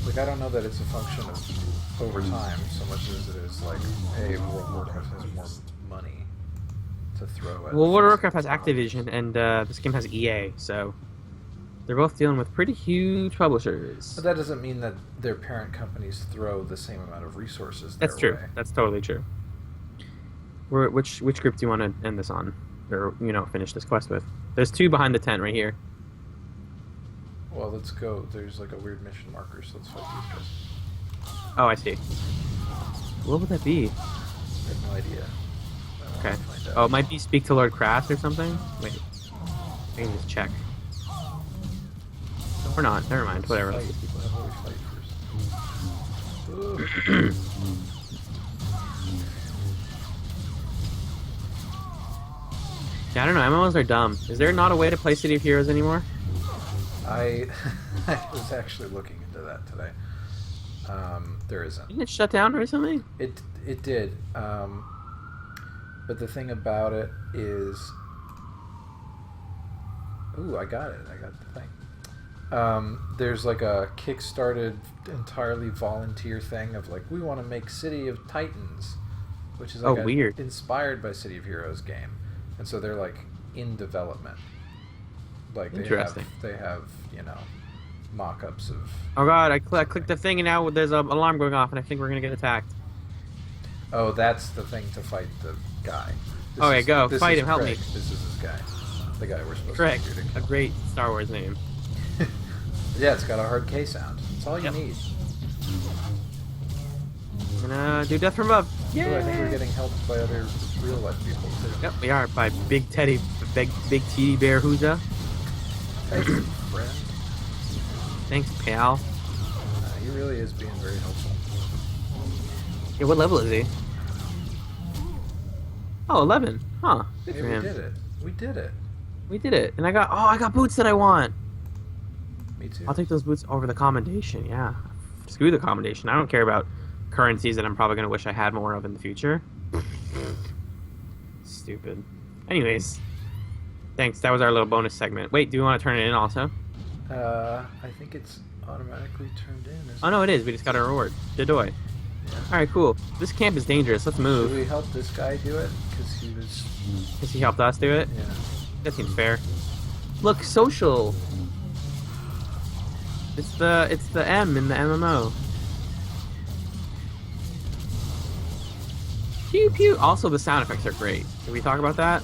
Like, I don't know that it's a function of over time so much as it is like, hey, World of Warcraft has more money to throw at. Well, World of Warcraft has Activision, and this game has EA, so they're both dealing with pretty huge publishers. But that doesn't mean that their parent companies throw the same amount of resources their That's true. way. That's totally true. Which group do you want to end this on? Or, finish this quest with? There's 2 behind the tent right here. Well, let's go. There's like a weird mission marker, so let's fight these guys. Oh, I see. What would that be? I have no idea. I Okay. wanna find out. Oh, it might be Speak to Lord Craft or something? Wait. I can just check. Or not. Never mind. Whatever. Fight. How about we fight first? Ooh. Yeah, I don't know. MMOs are dumb. Is there not a way to play City of Heroes anymore? I was actually looking into that today. There isn't. Didn't it shut down or something? It did. But the thing about it is, ooh, I got it. I got the thing. There's like a kickstarted, entirely volunteer thing of like, we want to make City of Titans, which is like weird. inspired by City of Heroes game, and so they're like in development. Like Interesting. they have mock-ups of. Oh god, I clicked the thing and now there's an alarm going off and I think we're gonna get attacked. Oh, that's the thing to fight the guy. Okay, go. This Fight is him, help me. Craig. This is this guy. The guy we're supposed Correct. to be shooting. A great Star Wars name. Yeah, it's got a hard K sound. That's all you Yep. need. We're gonna do death from above. Ooh, Yeah. I think we're getting helped by other real-life people, too. Yep, we are by Big Teddy, Big Teddy Bear Hooza. Thanks, friend. Thanks, pal. He really is being very helpful. Yeah, what level is he? Oh, 11. Huh. Good Hey, for we him. did it. We did it. We did it. And I got boots that I want. Me too. I'll take those boots over the commendation, yeah. Screw the commendation. I don't care about currencies that I'm probably going to wish I had more of in the future. Stupid. Anyways. Thanks. That was our little bonus segment. Wait, do we want to turn it in also? I think it's automatically turned in. Isn't Oh, no, it is. We just got a reward. Didoy. Alright, cool. This camp is dangerous. Let's Should move. we help this guy do it? Because he was. Because he helped us do it? Yeah. That seems fair. Look, social. It's the M in the MMO. Pew pew. Also, the sound effects are great. Can we talk about that?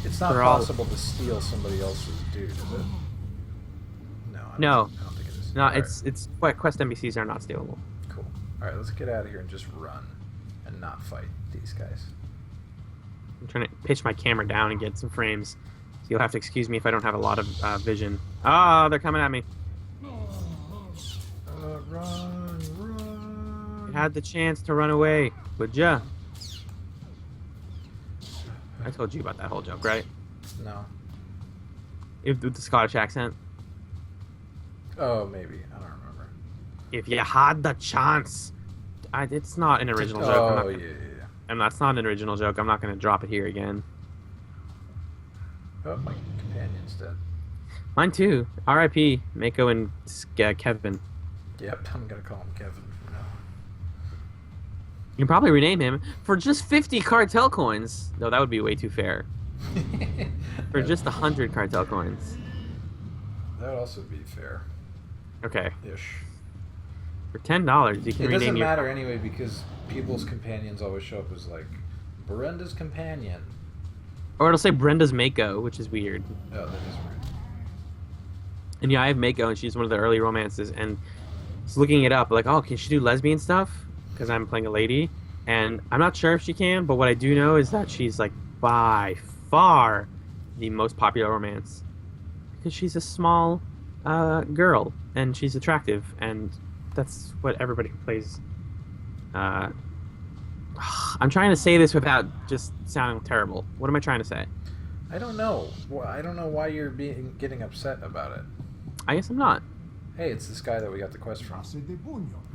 It's not They're all- possible to steal somebody else's dude, is it? No. No. I don't think it is. No, Alright, it's Quest NPCs are not stealable. cool. All right, let's get out of here and just run, and not fight these guys. I'm trying to pitch my camera down and get some frames. So you'll have to excuse me if I don't have a lot of vision. Ah, they're coming at me. Run, run. You had the chance to run away, would ya? I told you about that whole joke, right? No. With the Scottish accent. Oh, maybe. I don't remember. If you had the chance. It's not an original joke. I'm not Oh, gonna- yeah. And that's not an original joke. I'm not going to drop it here again. Oh, my companion's dead. Mine too. R.I.P. Mako and Kevin. Yep, I'm gonna call him Kevin from now You can probably rename him for just 50 cartel coins. No, that would be way too fair. on. For just 100 cartel coins. That would also be fair. Okay. Ish. For $10, you can It rename doesn't your... matter anyway because people's companions always show up as like Brenda's companion. Or it'll say Brenda's Mako, which is weird. Oh, that is weird. And yeah, I have Mako, and she's one of the early romances. And I was looking it up, like, oh, can she do lesbian stuff? Because I'm playing a lady. And I'm not sure if she can, but what I do know is that she's, like, by far the most popular romance. Because she's a small girl, and she's attractive, and that's what everybody who plays... I'm trying to say this without just sounding terrible. What am I trying to say? I don't know. Well, I don't know why you're getting upset about it. I guess I'm not. Hey, it's this guy that we got the quest from.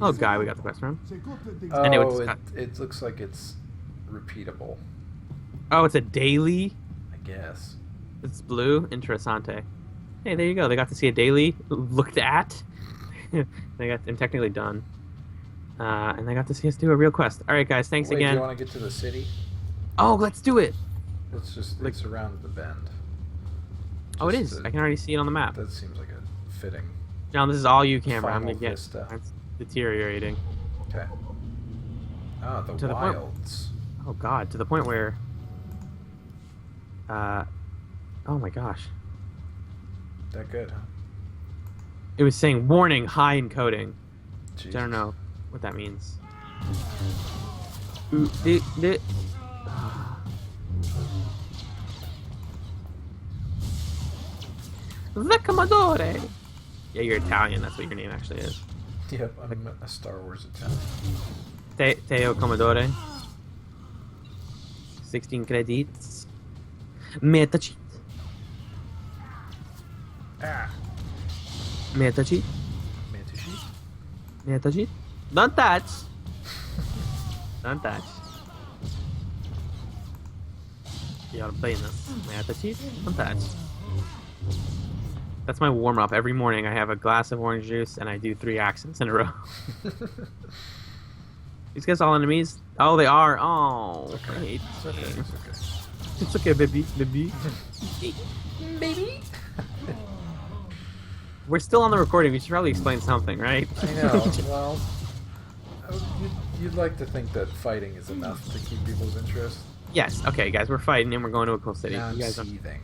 Oh, guy, we got the quest from. Oh, And it was cut. it looks like it's repeatable, Oh, it's a daily. I guess. It's blue. Interessante. Hey, there you go. They got to see a daily looked at. They got and technically done. And they got to see us do a real quest. All right, guys. Thanks Wait, again. do you want to get to the city? Oh, let's do it. Let's just Like- it's around the bend. Oh, it Just is. to- I can already see it on the map. That seems like a fitting. John, this is all you, camera. I'm Final gonna get. vista. That's deteriorating. Okay. Ah, the To the point- wilds. Oh God, to the point where. Oh my gosh. That good, huh? It was saying warning, high encoding. Jesus. I don't know what that means. The Commodore. Yeah, you're Italian. That's what your name actually is. Yep, I'm a Star Wars Italian. Teo Commodore. 16 credits. Meta cheat. Ah, Meta cheat. Mantishi? Meta cheat. Don't touch. Don't touch. Your penis. Meta cheat. Don't touch. That's my warm up. Every morning I have a glass of orange juice and I do 3 accents in a row. These guys all enemies? Oh, they are. Oh, I hate It's okay, this game. it's okay. It's okay, baby. Baby. Baby. We're still on the recording. We should probably explain something, right? I know, well, you'd like to think that fighting is enough to keep people's interest. Yes. Okay, guys. We're fighting and we're going to a cool city. Now I'm You guys don't- seething.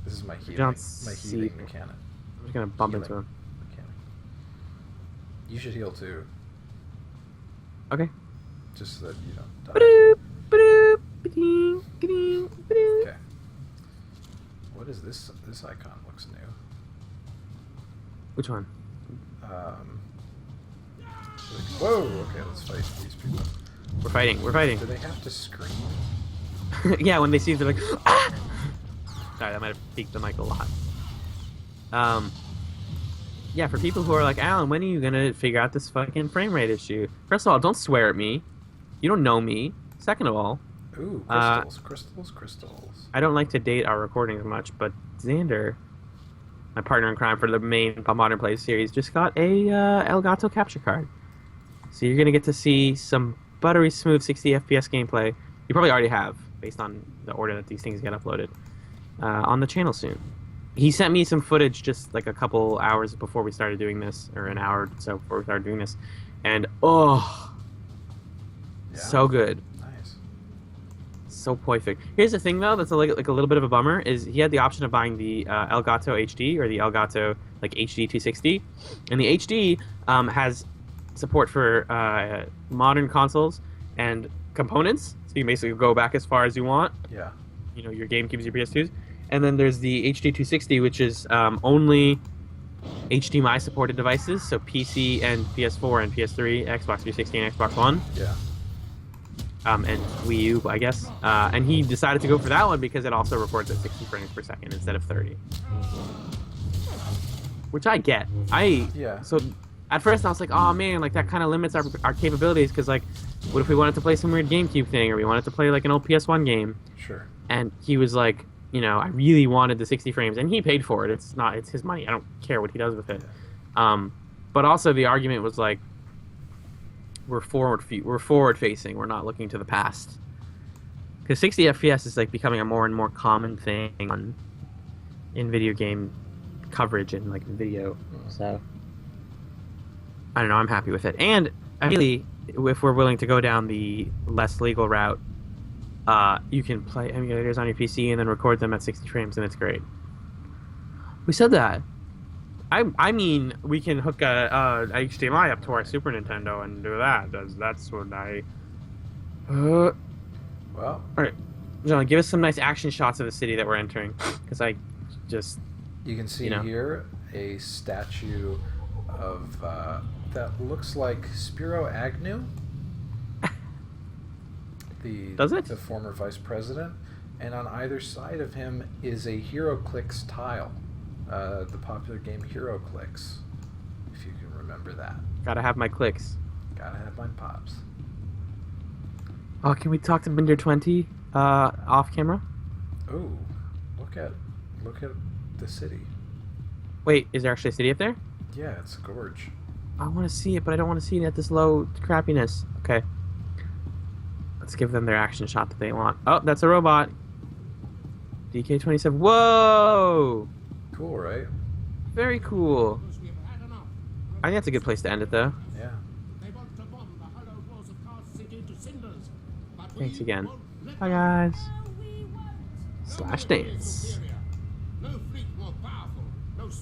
This is my healing, don't my healing seething. mechanic. I'm just gonna bump Healing into him. mechanic. You should heal too, Okay. just so that you don't die. Ba-doop, ba-doop, ba-ding, ba-ding, ba-ding. Okay. What is this? This icon looks new. Which one? Whoa. Okay, let's fight these people. We're fighting. We're fighting. Do they have to scream? Yeah, when they see it, they're like, ah! Sorry, that might have peaked the mic a lot. Yeah, for people who are like, Alan, when are you gonna figure out this fucking frame rate issue? First of all, don't swear at me. You don't know me. Second of all, Ooh, crystals. I don't like to date our recordings much, but Xander, my partner in crime for the main Modern Play series, just got a Elgato capture card. So you're gonna get to see some buttery smooth 60 FPS gameplay. You probably already have, based on the order that these things get uploaded, on the channel soon. He sent me some footage just like a couple hours before we started doing this, or an hour or so before we started doing this, and oh, Yeah. so good. Nice. So perfect. Here's the thing, though, that's like a little bit of a bummer, is he had the option of buying the Elgato HD or the Elgato like HD 260, and the HD has support for modern consoles and components, so you can basically go back as far as you want. Yeah. You know, your GameCubes, your PS2s, and then there's the HD 260, which is only HDMI supported devices, so PC and PS4 and PS3, Xbox 360 and Xbox One. Yeah. And Wii U, I guess. And he decided to go for that one because it also records at 60 frames per second instead of 30. Which I get. Yeah. So at first I was like, oh man, like that kind of limits our capabilities, because like, what if we wanted to play some weird GameCube thing, or we wanted to play like an old PS1 game? Sure. And he was like, you know, I really wanted the 60 frames, and he paid for it. It's his money. I don't care what he does with it. But also the argument was like, we're forward facing. We're not looking to the past. Because 60 FPS is like becoming a more and more common thing in video game coverage and like video. So I don't know. I'm happy with it. And really, if we're willing to go down the less legal route, you can play emulators on your PC and then record them at 60 frames, and it's great. We said that. I mean, we can hook a HDMI up to our Super Nintendo and do that. That's what I... Well, Alright, John, give us some nice action shots of the city that we're entering. Because I just... you can see You know. here a statue of that looks like Spiro Agnew. Does it? The former vice president, and on either side of him is a HeroClix tile, the popular game HeroClix. remember that. Gotta have my clicks. Gotta have my pops. Oh, can we talk to Binder 20 off camera? Ooh, look at the city. Wait, is there actually a city up there? Yeah, it's a gorge. I want to see it, but I don't want to see it at this low crappiness. Okay. Let's give them their action shot that they want. Oh, that's a robot. DK-27. Whoa! Cool, right? Very cool. I think that's a good place to end it, though. Yeah. Thanks again. Bye, guys. Slash dance.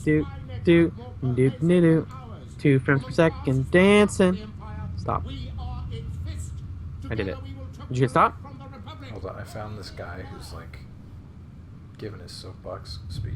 Do, do, do, do, do. 2 frames per second dancing. Stop. I did it. Did you hit stop? Hold on, I found this guy who's like giving his soapbox speech.